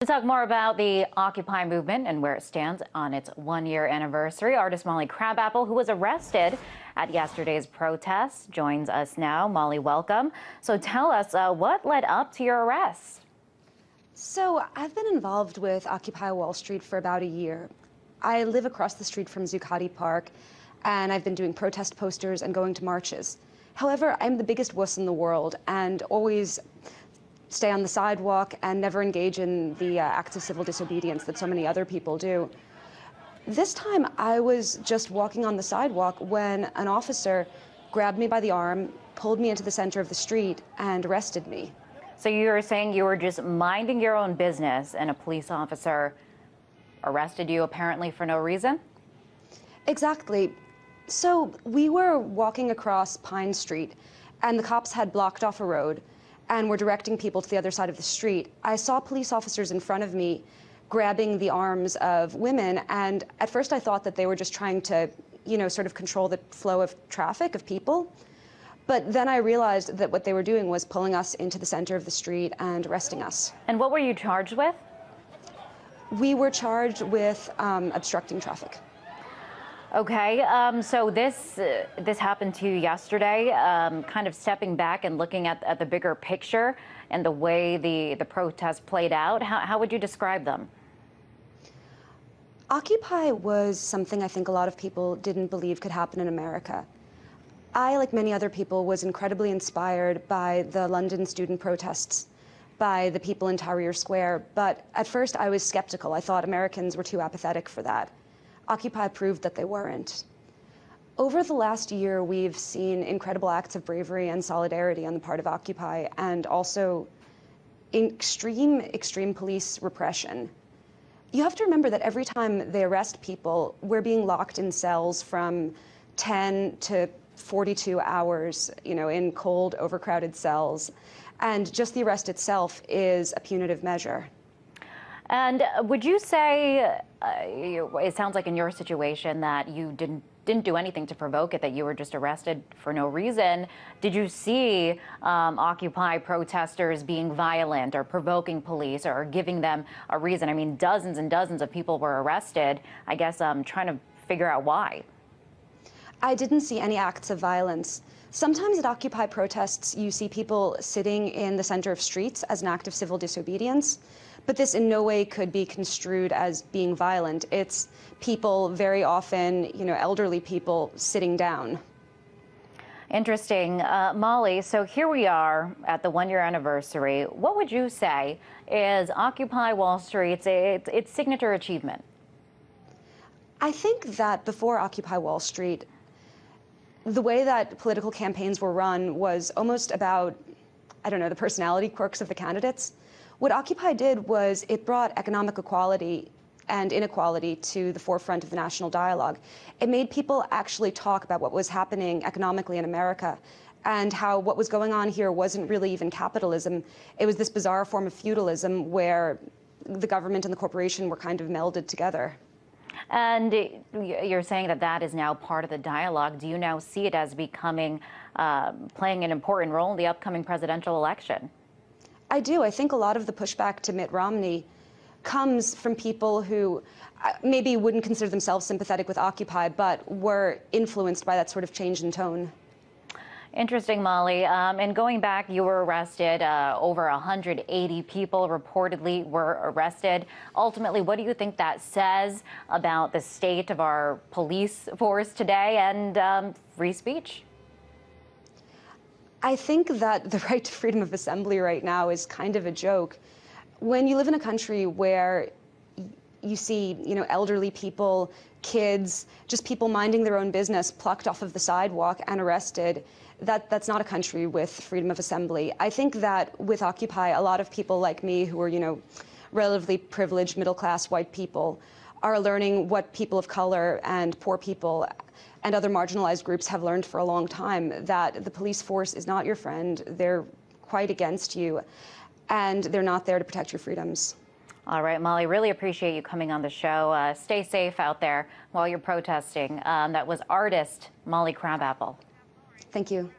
To talk more about the Occupy movement and where it stands on its one-year anniversary, artist Molly Crabapple, who was arrested at yesterday's protest, joins us now. Molly, welcome. So tell us, what led up to your arrest? So I've been involved with Occupy Wall Street for about a year. I live across the street from Zuccotti Park, and I've been doing protest posters and going to marches. However, I'm the biggest wuss in the world and always stay on the sidewalk and never engage in the acts of civil disobedience that so many other people do. This time, I was just walking on the sidewalk when an officer grabbed me by the arm, pulled me into the center of the street, and arrested me. So you were saying you were just minding your own business and a police officer arrested you apparently for no reason? Exactly. So we were walking across Pine Street, and the cops had blocked off a road and were directing people to the other side of the street. I saw police officers in front of me grabbing the arms of women, and at first I thought that they were just trying to, sort of control the flow of traffic, of people. But then I realized that what they were doing was pulling us into the center of the street and arresting us. And what were you charged with? We were charged with obstructing traffic. Okay, so this happened to you yesterday. Kind of stepping back and looking at the bigger picture and the way the protest played out, how would you describe them? Occupy was something I think a lot of people didn't believe could happen in America. I, like many other people, was incredibly inspired by the London student protests, by the people in Tahrir Square, but at first I was skeptical. I thought Americans were too apathetic for that. Occupy proved that they weren't. Over the last year, we've seen incredible acts of bravery and solidarity on the part of Occupy, and also extreme police repression. You have to remember that every time they arrest people, we're being locked in cells from 10 to 42 hours, in cold, overcrowded cells. And just the arrest itself is a punitive measure. And would you say, it sounds like in your situation that you didn't do anything to provoke it, that you were just arrested for no reason. Did you see Occupy protesters being violent or provoking police or giving them a reason? I mean, dozens and dozens of people were arrested. I guess I'm trying to figure out why. I didn't see any acts of violence. Sometimes at Occupy protests, you see people sitting in the center of streets as an act of civil disobedience, but this in no way could be construed as being violent. It's people, very often, elderly people, sitting down. Interesting. Molly, so here we are at the one-year anniversary. What would you say is Occupy Wall Street's its signature achievement? I think that before Occupy Wall Street, the way that political campaigns were run was almost about, the personality quirks of the candidates. What Occupy did was it brought economic equality and inequality to the forefront of the national dialogue. It made people actually talk about what was happening economically in America and how what was going on here wasn't really even capitalism. It was this bizarre form of feudalism where the government and the corporation were kind of melded together. And you're saying that is now part of the dialogue. Do you now see it as becoming, playing an important role in the upcoming presidential election? I do. I think a lot of the pushback to Mitt Romney comes from people who maybe wouldn't consider themselves sympathetic with Occupy, but were influenced by that sort of change in tone. Interesting, Molly. And going back, you were arrested. Over 180 people reportedly were arrested. Ultimately, what do you think that says about the state of our police force today and free speech? I think that the right to freedom of assembly right now is kind of a joke. When you live in a country where you see, elderly people, kids, just people minding their own business plucked off of the sidewalk and arrested, that's not a country with freedom of assembly. I think that with Occupy, a lot of people like me who are, relatively privileged middle-class white people are learning what people of color and poor people and other marginalized groups have learned for a long time, that the police force is not your friend. They're quite against you, and they're not there to protect your freedoms. All right, Molly, really appreciate you coming on the show. Stay safe out there while you're protesting. That was artist Molly Crabapple. Thank you.